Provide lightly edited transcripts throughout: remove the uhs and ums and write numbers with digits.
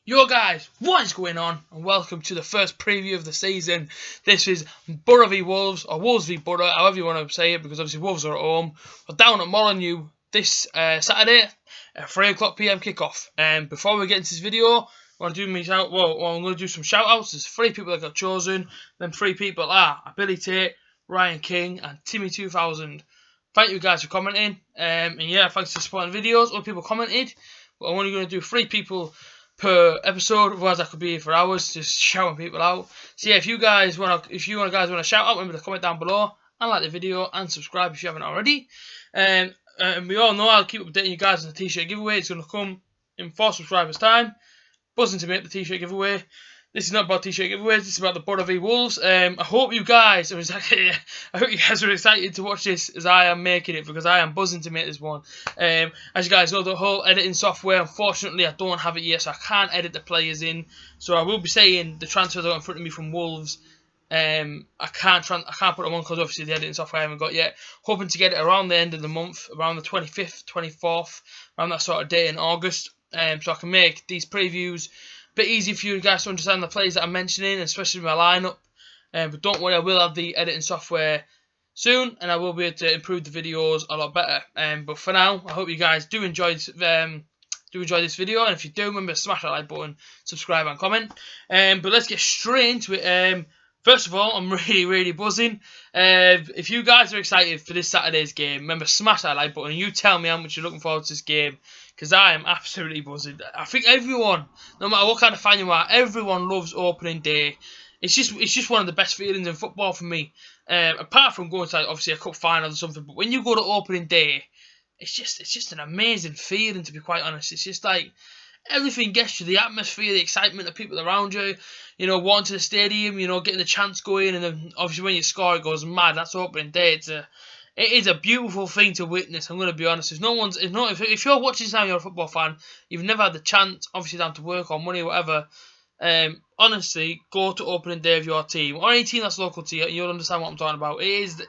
Yo guys, what is going on? And welcome to the first preview of the season. This is Boro v Wolves, or Wolves v Boro, however you want to say it, because obviously Wolves are at home. We're down at Molineux this Saturday at 3 PM kickoff. And before we get into this video, I want to do I'm going to do some shout outs. There's 3 people that got chosen. Them 3 people are A.J.T, Ryan King, and Timmy2000. Thank you guys for commenting. And yeah, thanks for supporting videos. Other people commented, but I'm only going to do 3 people per episode, otherwise I could be here for hours just shouting people out. So yeah, if you guys want to shout out, remember to comment down below and like the video and subscribe if you haven't already. And we all know I'll keep updating you guys on the t-shirt giveaway. It's going to come in 4 subscribers time. Buzzing to make the t-shirt giveaway. This is not about t-shirt giveaways. This is about the Boro v Wolves. I hope you guys are excited to watch this as I am making it, because I am buzzing to make this one. As you guys know, the whole editing software, unfortunately, I don't have it yet, so I can't edit the players in. So I will be saying the transfers that are in front of me from Wolves. I can't put them on because obviously the editing software I haven't got yet. Hoping to get it around the end of the month, around the 25th, 24th, around that sort of day in August. So I can make these previews bit easy for you guys to understand the players that I'm mentioning, especially my lineup. But don't worry, I will have the editing software soon, and I will be able to improve the videos a lot better. But for now, I hope you guys do enjoy this video, and if you do, remember to smash that like button, subscribe, and comment. But let's get straight into it. First of all, I'm really buzzing. If you guys are excited for this Saturday's game, remember smash that like button and you tell me how much you're looking forward to this game, because I am absolutely buzzing. I think everyone, no matter what kind of fan you are, everyone loves opening day. It's just one of the best feelings in football for me. Apart from going to obviously a cup final or something, but when you go to opening day, it's just an amazing feeling, to be quite honest. It's just like everything gets you, the atmosphere, the excitement of people around you, you know, walking to the stadium, you know, getting the chants going, and then obviously when you score it goes mad. That's opening day. It is a beautiful thing to witness. I'm going to be honest. If you're watching this now and you're a football fan, you've never had the chance, obviously down to work or money or whatever, honestly, go to opening day of your team, or any team that's local to you, and you'll understand what I'm talking about. It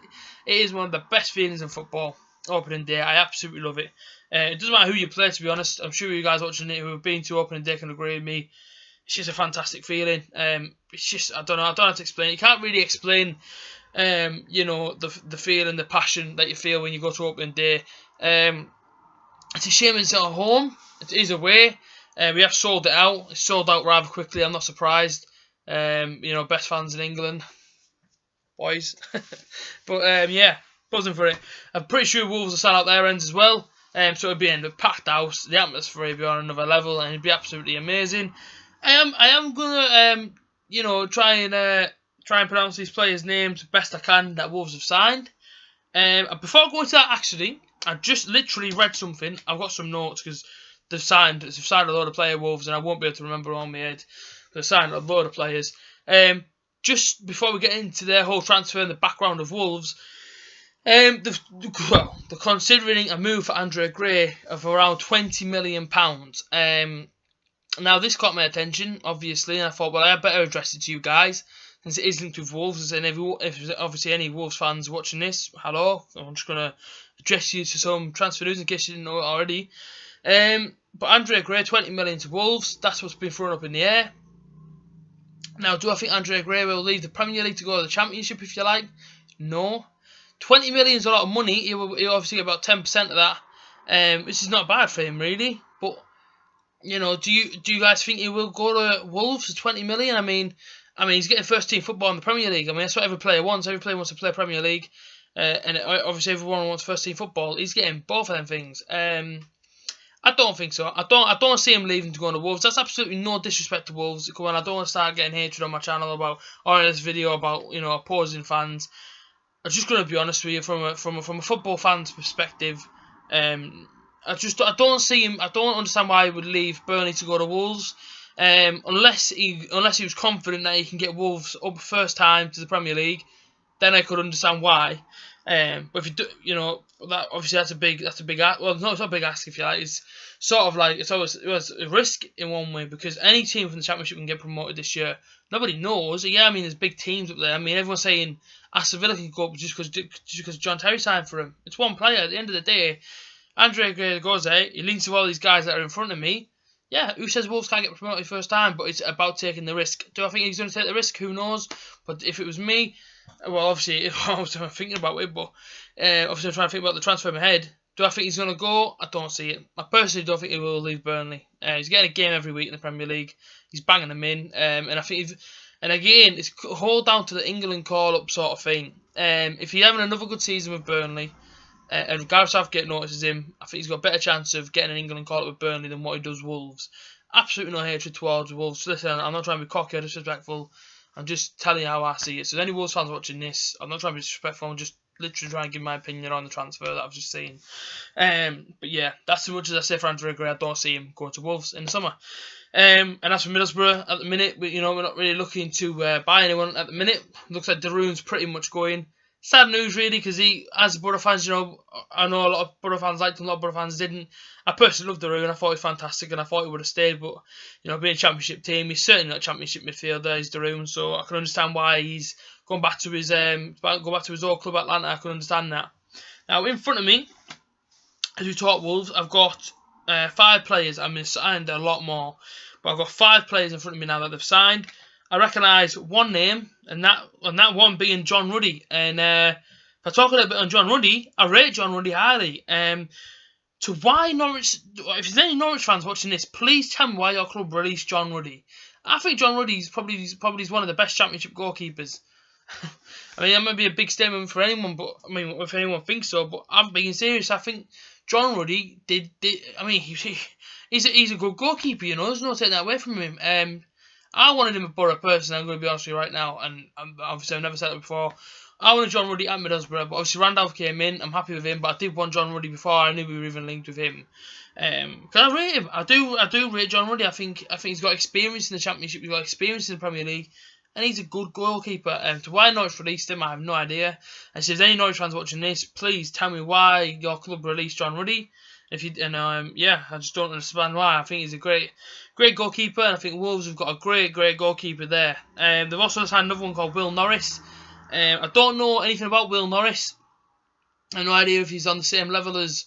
is one of the best feelings in football, opening day. I absolutely love it. It doesn't matter who you play, to be honest. I'm sure you guys watching it who have been to opening day can agree with me. It's just a fantastic feeling. It's just, I don't know how to explain it. You can't really explain, you know, the feeling, the passion that you feel when you go to opening day. It's a shame it's at home. It is away. We have sold it out. It's sold out rather quickly. I'm not surprised. You know, best fans in England, boys. But yeah, buzzing for it. I'm pretty sure Wolves will sell out their ends as well. So it'd be in a packed house. The atmosphere would be on another level, and it'd be absolutely amazing. I am gonna you know, try and pronounce these players' names best I can that Wolves have signed. Before I go into that, actually, I just literally read something. I've got some notes because they've signed a load of player Wolves, and I won't be able to remember on my head. They've signed a load of players. Just before we get into their whole transfer and the background of Wolves. They're considering a move for Andre Gray of around £20 million. Now this caught my attention, obviously, and I thought, well, I better address it to you guys, since it is linked with Wolves. And if obviously any Wolves fans watching this, hello, I'm just gonna address you to some transfer news in case you didn't know it already. But Andre Gray, 20 million to Wolves. That's what's been thrown up in the air. Now, do I think Andre Gray will leave the Premier League to go to the Championship, if you like? No. 20 million is a lot of money. He'll obviously get about 10% of that, which is not bad for him, really. But you know, do you guys think he will go to Wolves for 20 million? I mean, he's getting first team football in the Premier League. I mean, that's what every player wants. Every player wants to play Premier League, and obviously everyone wants first team football. He's getting both of them things. I don't think so. I don't see him leaving to go to Wolves. That's absolutely no disrespect to Wolves. Come on, I don't want to start getting hatred on my channel about, or in this video about, you know, opposing fans. I'm just going to be honest with you from a football fan's perspective. I don't understand why he would leave Burnley to go to Wolves, unless he was confident that he can get Wolves up first time to the Premier League. Then I could understand why. But if you do, you know, that obviously that's a big ask. Well, no, it's not a big ask, if you like. It's sort of like it was a risk in one way, because any team from the Championship can get promoted this year. Nobody knows. Yeah, I mean, there's big teams up there. I mean, everyone's saying Aston Villa can go up just because John Terry signed for him. It's one player. At the end of the day, Andre Gray goes there. He links to all these guys that are in front of me. yeah, who says Wolves can't get promoted first time? But it's about taking the risk. Do I think he's going to take the risk? Who knows? But if it was me, well, obviously, I was thinking about it, but obviously I'm trying to think about the transfer in my head. Do I think he's going to go? I don't see it. I personally don't think he will leave Burnley. He's getting a game every week in the Premier League. He's banging them in. And I think, and again, it's all down to the England call-up sort of thing. If he's having another good season with Burnley, and Gareth Southgate notices him, I think he's got a better chance of getting an England call-up with Burnley than what he does Wolves. Absolutely no hatred towards Wolves. Listen, I'm not trying to be cocky or disrespectful. I'm just telling you how I see it. So, if any Wolves fans watching this, I'm not trying to be disrespectful. I'm just literally trying to give my opinion on the transfer that I've just seen. But yeah, that's as much as I say for Andrea Gray. I don't see him going to Wolves in the summer. And as for Middlesbrough, at the minute, we're not really looking to buy anyone at the minute. Looks like Darun's pretty much going. Sad news, really, because he, as Borough fans, I know a lot of Borough fans liked him, a lot of Borough fans didn't. I personally loved Darun. I thought he was fantastic, and I thought he would have stayed. But being a Championship team, he's certainly not a Championship midfielder. He's Darun, so I can understand why he's going back to his old club, Atlanta. I can understand that. Now, in front of me, as we talk Wolves, I've got 5 players. I mean, signed a lot more, but I've got 5 players in front of me now that they've signed. I recognise one name, and that one being John Ruddy. And if I talk a little bit on John Ruddy, I rate John Ruddy highly. To why Norwich, if there's any Norwich fans watching this, please tell me why your club released John Ruddy. I think John Ruddy is probably one of the best Championship goalkeepers. I mean, that might be a big statement for anyone, but I mean, if anyone thinks so, but I'm being serious. I think John Ruddy did. I mean, he's a good goalkeeper. There's no taking that away from him. I wanted him at Borough personally. I'm going to be honest with you right now, and obviously I've never said it before. I wanted John Ruddy at Middlesbrough, but obviously Randolph came in. I'm happy with him, but I did want John Ruddy before I knew we were even linked with him. Because I rate him. I do rate John Ruddy. I think he's got experience in the Championship. He's got experience in the Premier League. And he's a good goalkeeper. To why Norwich released him, I have no idea. And so if there's any Norwich fans watching this, please tell me why your club released John Ruddy. I just don't understand why. I think he's a great goalkeeper, and I think Wolves have got a great goalkeeper there. They've also signed another one called Will Norris. I don't know anything about Will Norris. I have no idea if he's on the same level as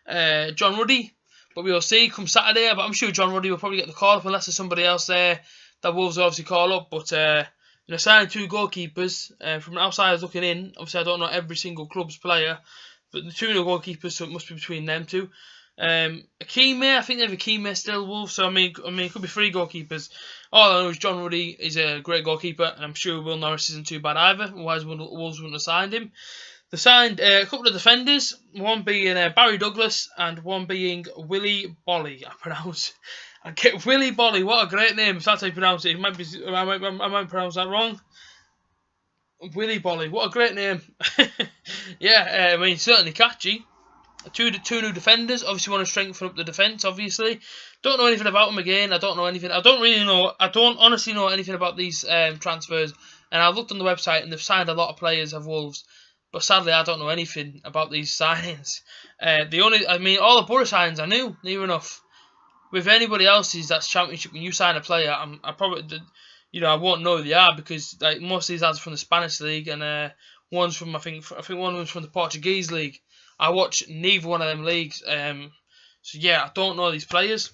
John Ruddy, but we will see come Saturday. But I'm sure John Ruddy will probably get the call up unless there's somebody else there that Wolves will obviously call up. But signing 2 goalkeepers from outsiders looking in. Obviously, I don't know every single club's player, but the 2 new goalkeepers, so it must be between them 2. Akime, I think they have Akime still, Wolves. So I mean, it could be 3 goalkeepers. All I know is John Ruddy is a great goalkeeper, and I'm sure Will Norris isn't too bad either. Otherwise, Wolves wouldn't have signed him. They signed a couple of defenders, one being Barry Douglas and one being Willy Bolly. I get Willy Bolly. What a great name! If that's how you pronounce it, I might pronounce that wrong. Willy Bolly. What a great name! Yeah, I mean, certainly catchy. Two new defenders. Obviously, want to strengthen up the defence. Obviously, don't know anything about them again. I don't know anything. I don't honestly know anything about these transfers. And I looked on the website, and they've signed a lot of players of Wolves. But sadly, I don't know anything about these signings. All the Borough signings I knew, near enough. With anybody else's that's Championship, when you sign a player, I probably, I won't know who they are, because like most of these lads are from the Spanish league, and one's from I think one of them's from the Portuguese league. I watch neither one of them leagues, so yeah, I don't know these players.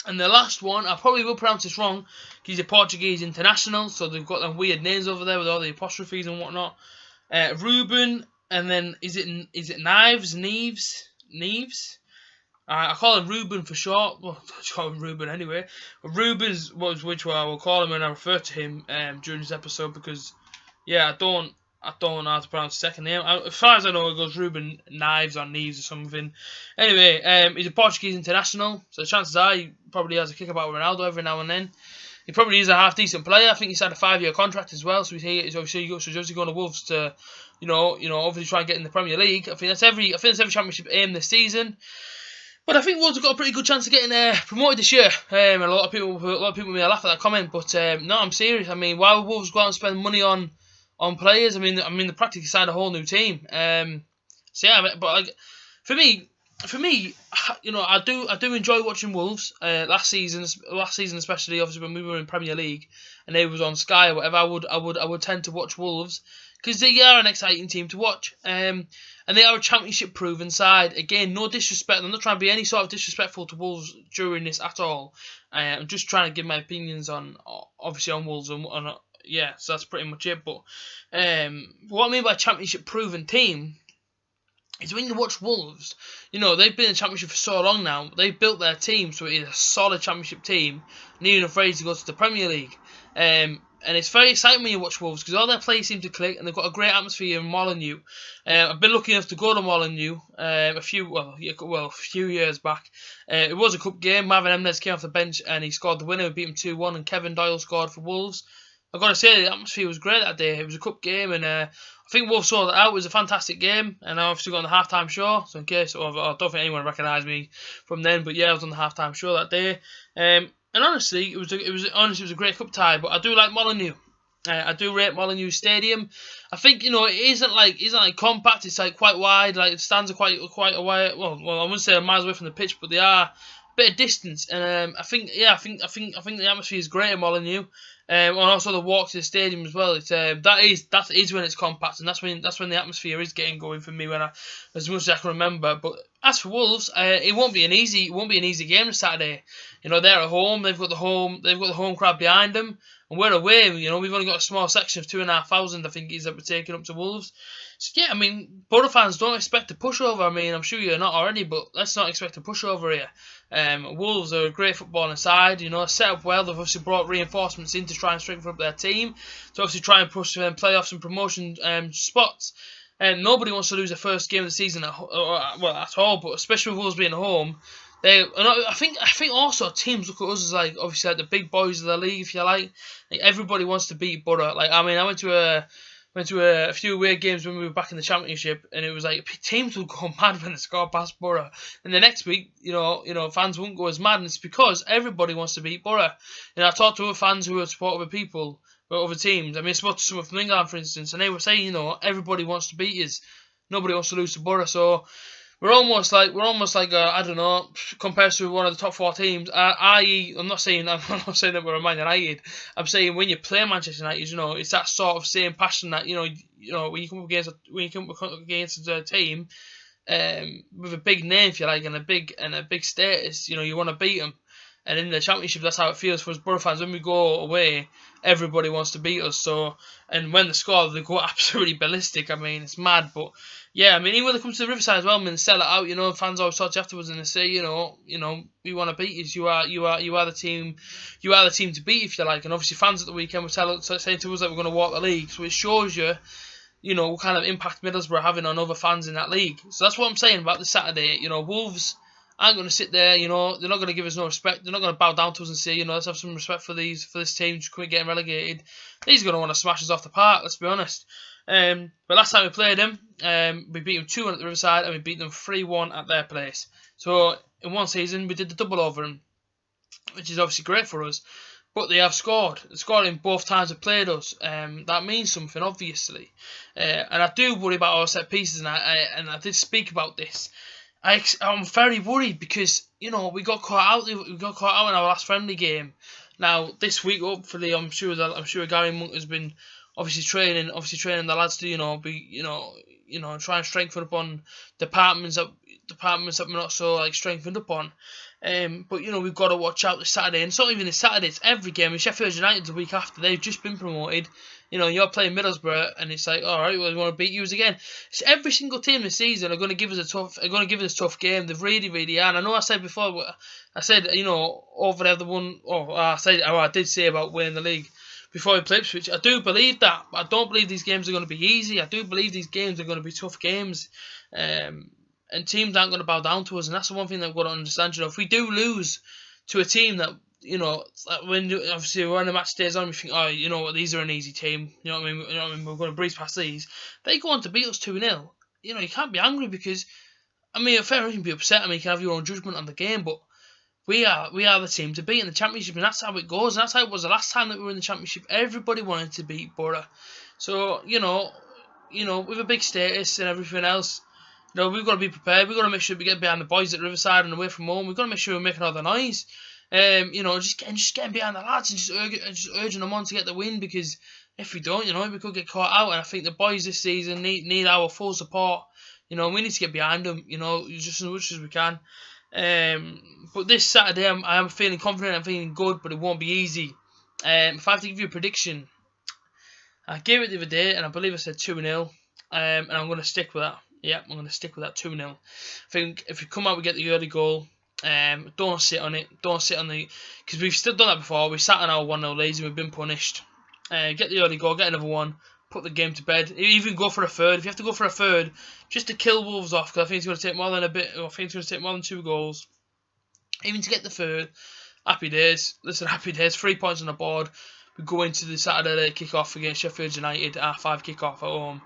And the last one, I probably will pronounce this wrong, because he's a Portuguese international, so they've got them weird names over there with all the apostrophes and whatnot. Ruben, and then is it Neves? I call him Ruben for short. Well, I just call him Ruben anyway. But Ruben's which I will call him when I refer to him during this episode, because yeah, I don't know how to pronounce his second name. As far as I know, it goes Ruben Neves or Neves or something. Anyway, he's a Portuguese international, so the chances are he probably has a kick about Ronaldo every now and then. He probably is a half decent player. I think he's had a 5-year contract as well, so he's obviously going to Wolves to, obviously try and get in the Premier League. I think that's every Championship aim this season. But I think Wolves have got a pretty good chance of getting promoted this year. And a lot of people may laugh at that comment, but no, I'm serious. I mean, why would Wolves go out and spend money on players? I mean, they practically signed a whole new team. So yeah, but like for me, I do enjoy watching Wolves. Last season especially, obviously when we were in Premier League and they was on Sky or whatever, I would tend to watch Wolves, because they are an exciting team to watch. And they are a championship-proven side. Again, no disrespect. I'm not trying to be any sort of disrespectful to Wolves during this at all. I'm just trying to give my opinions on, obviously, on Wolves and yeah. So that's pretty much it. But what I mean by championship-proven team is when you watch Wolves, you know, they've been in the Championship for so long now. They've built their team so it is a solid Championship team, and even afraid to go to the Premier League. And it's very exciting when you watch Wolves because all their players seem to click, and they've got a great atmosphere in Molineux. I've been lucky enough to go to Molineux a few years back. It was a cup game. Marvin Emnes came off the bench and he scored the winner. We beat him 2-1, and Kevin Doyle scored for Wolves. I've got to say, the atmosphere was great that day. It was a cup game, and I think Wolves saw that out. It was a fantastic game, and I obviously got on the halftime show. So in case, I don't think anyone recognised me from then, but yeah, I was on the halftime show that day. And honestly, it was a great cup tie. But I do like Molineux. I do rate Molineux Stadium. I think, you know, it isn't like compact. It's like quite wide. Like the stands are quite away. Well, I wouldn't say miles away from the pitch, but they are a bit of distance. And I think the atmosphere is great at Molineux. And also the walk to the stadium as well. It's that is when it's compact, and that's when the atmosphere is getting going for me as much as I can remember. But as for Wolves, it won't be an easy game this Saturday. You know, they're at home. They've got the home crowd behind them, and we're away. You know, we've only got a small section of 2,500. I think is that we're taking up to Wolves. So yeah, I mean, Boro fans don't expect a pushover. I mean, I'm sure you're not already, but let's not expect a pushover here. Wolves are a great footballing side, you know, set up well. They've obviously brought reinforcements in to try and strengthen up their team, to obviously try and push playoffs and promotion spots. And nobody wants to lose the first game of the season at all, but especially with Wolves being at home. I think also teams look at us as like obviously like the big boys of the league, if you like. Everybody wants to beat Boro. Like, I mean, I went to a few away games when we were back in the Championship, and it was like teams would go mad when they scored past Boro. And the next week, you know, fans won't go as mad, and it's because everybody wants to beat Boro. And I talked to other fans who support other people, other teams. I mean, I spoke to someone from England, for instance, and they were saying, you know, everybody wants to beat us. Nobody wants to lose to Boro. So we're almost like I don't know, compared to one of the top 4 teams. I'm not saying that we're a Man United. I'm saying when you play Manchester United, you know, it's that sort of same passion that you know when you come up against a team with a big name, if you like, and a big status, you know, you want to beat them. And in the Championship, that's how it feels for us Boro fans. When we go away, everybody wants to beat us. So, and when they score, they go absolutely ballistic. I mean, it's mad. But yeah, I mean, even when it comes to the Riverside as well, I mean, they sell it out. You know, fans always talk to you afterwards and they say, you know, we want to beat you. You are the team to beat, if you like. And obviously, fans at the weekend were saying to us that we're going to walk the league. So it shows you, you know, what kind of impact Middlesbrough are having on other fans in that league. So that's what I'm saying about this Saturday. You know, Wolves aren't going to sit there, you know, they're not going to give us no respect. They're not going to bow down to us and say, you know, let's have some respect for this team getting relegated. He's going to want to smash us off the park, let's be honest. But last time we played them, we beat them 2-1 at the Riverside and we beat them 3-1 at their place. So in one season, we did the double over them, which is obviously great for us. But they have scored. They scored in both times they played us. That means something, obviously. And I do worry about our set pieces, and I did speak about this. I'm very worried because, you know, we got caught out in our last friendly game. Now this week, hopefully, I'm sure Gary Monk has been obviously training the lads to, you know, try and strengthen up on departments that we're not so like strengthened up on. But you know, we've got to watch out this Saturday, and it's not even this Saturday, it's every game. And Sheffield United the week after, they've just been promoted. You know, you're playing Middlesbrough, and it's like, all right, well, we want to beat you again. It's every single team this season are going to give us a tough game. They've really are. And I know I said before, you know, over there the one. I did say about winning the league before we played Ipswich. I do believe that, but I don't believe these games are going to be easy. I do believe these games are going to be tough games. And teams aren't going to bow down to us, and that's the one thing that we've got to understand. You know, if we do lose to a team that, you know, when the match stays on, we think, oh, you know what, these are an easy team. You know what I mean? We're going to breeze past these. They go on to beat us 2-0. You know, you can't be angry because, I mean, fair enough, you can be upset. I mean, you can have your own judgment on the game, but we are the team to beat in the Championship, and that's how it goes. And that's how it was the last time that we were in the Championship. Everybody wanted to beat Boro. So, you know, with a big status and everything else, you know, we've got to be prepared. We've got to make sure we get behind the boys at Riverside and away from home. We've got to make sure we're making all the noise. You know, just getting behind the lads and just urging them on to get the win, because, if we don't, we could get caught out. And I think the boys this season need our full support. We need to get behind them, just as much as we can. But this Saturday, I am feeling confident, I'm feeling good, but it won't be easy. If I have to give you a prediction, I gave it the other day, and I believe I said 2-0, and I'm going to stick with that. Yeah, I'm going to stick with that 2-0. I think if we come out, we get the early goal. Don't sit on it. Don't sit on the... Because we've still done that before. We sat on our 1-0 leads and we've been punished. Get the early goal, get another one, put the game to bed. Even go for a third. If you have to go for a third, just to kill Wolves off, because I think it's going to take more than I think it's going to take more than 2 goals. Even to get the third. Happy days. Listen, happy days. 3 points on the board. We go into the Saturday kick-off against Sheffield United, R5 kick-off at home.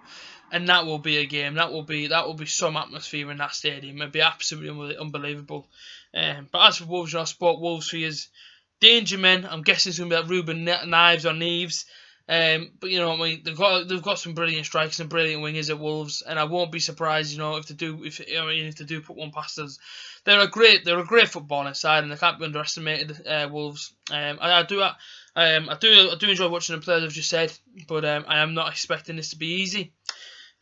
And that will be a game. That will be some atmosphere in that stadium. It'll be absolutely unbelievable. But as for Wolves, I spoke Wolves for years. Danger men. I'm guessing it's going to be like Ruben Knives or Neves. But you know what I mean. They've got some brilliant strikers and brilliant wingers at Wolves, and I won't be surprised, if they do put one past us. They're a great footballing side, and they can't be underestimated. Wolves. I do enjoy watching the players I've just said, but I am not expecting this to be easy.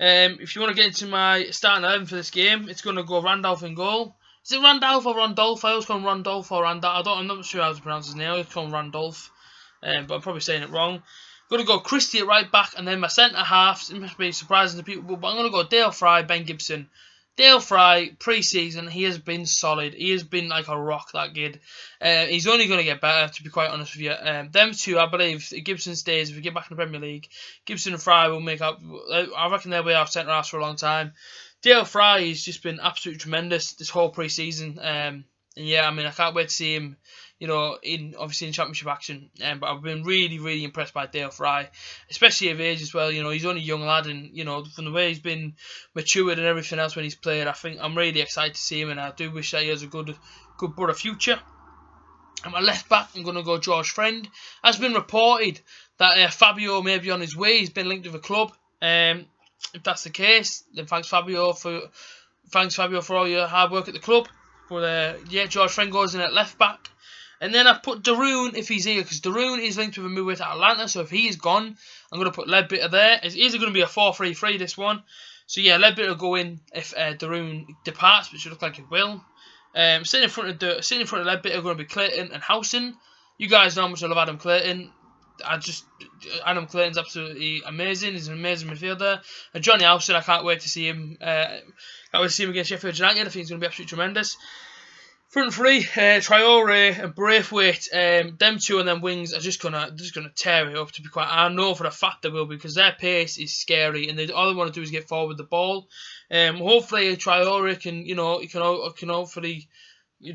If you want to get into my starting 11 for this game, it's going to go Randolph in goal. Is it Randolph or Randolph? I always call him Randolph or Randolph. I'm not sure how to pronounce his name. I always call him Randolph, but I'm probably saying it wrong. Going to go Christie at right back, and then my centre halves. It must be surprising to people, but I'm going to go Dale Fry, Ben Gibson. Dale Fry, pre-season, he has been solid. He has been like a rock, that kid. He's only going to get better, to be quite honest with you. Them two, I believe, if Gibson stays, if we get back in the Premier League, Gibson and Fry will make up. I reckon they'll be our centre halves for a long time. Dale Fry has just been absolutely tremendous this whole pre-season. And yeah, I mean, I can't wait to see him, obviously in Championship action. But I've been really, really impressed by Dale Fry, especially at age as well. He's only a young lad, and from the way he's been matured and everything else when he's played, I think I'm really excited to see him, and I do wish that he has a good Borough future. At my left back, I'm going to go George Friend. Has been reported that Fabio may be on his way. He's been linked with a club. If that's the case, then thanks Fabio for all your hard work at the club. But yeah, George Friend goes in at left back. And then I've put Daroon if he's here, because Daroon is linked with a move to Atlanta, so if he is gone, I'm going to put Ledbetter there. It's either going to be a 4-3-3, this one. So yeah, Ledbetter will go in if Daroon departs, which should look like it will. Sitting in front of Ledbetter are going to be Clayton and Howson. You guys know how much I love Adam Clayton. Adam Clayton's absolutely amazing. He's an amazing midfielder. And Johnny Howson, I can't wait to see him. Against Sheffield United. I think he's going to be absolutely tremendous. Front three, Traore and Braithwaite, them two and them wings are just gonna tear it up. To be quite, I know for a fact they will, because their pace is scary, and all they want to do is get forward with the ball. Hopefully Traore can hopefully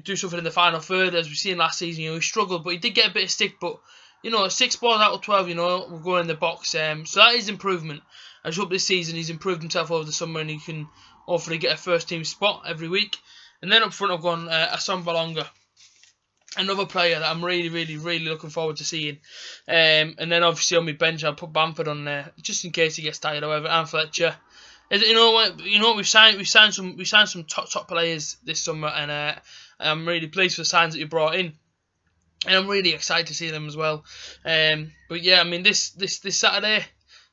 do something in the final third, as we've seen last season. He struggled, but he did get a bit of stick. But 6 balls out of 12, we're going in the box. So that is improvement. I just hope this season he's improved himself over the summer, and he can hopefully get a first team spot every week. And then up front I've gone Assam Balonga, another player that I'm really, really, really looking forward to seeing. And then obviously on my bench I'll put Bamford on there, just in case he gets tired. However, and Fletcher. You know what? We've signed some top players this summer, and I'm really pleased for the signs that you brought in, and I'm really excited to see them as well. But yeah, I mean this Saturday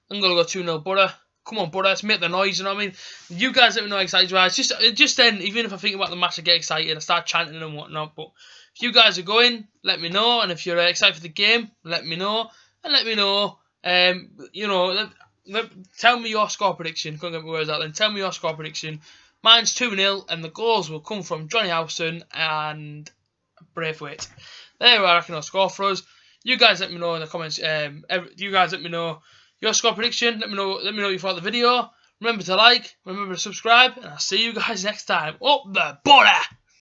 I'm gonna go 2-0 Borough. Come on, Borough, let's make the noise, you know what I mean? You guys let me know how excited you are. It's just then, even if I think about the match, I get excited, I start chanting and whatnot. But if you guys are going, let me know. And if you're excited for the game, let me know. And let me know, tell me your score prediction. Couldn't get my words out then. Tell me your score prediction. Mine's 2-0, and the goals will come from Johnny Howson and Braithwaite. There I reckon I'll score for us. You guys let me know in the comments. You guys let me know your score prediction. Let me know what you thought of the video. Remember to like, remember to subscribe, and I'll see you guys next time. Up the Borough!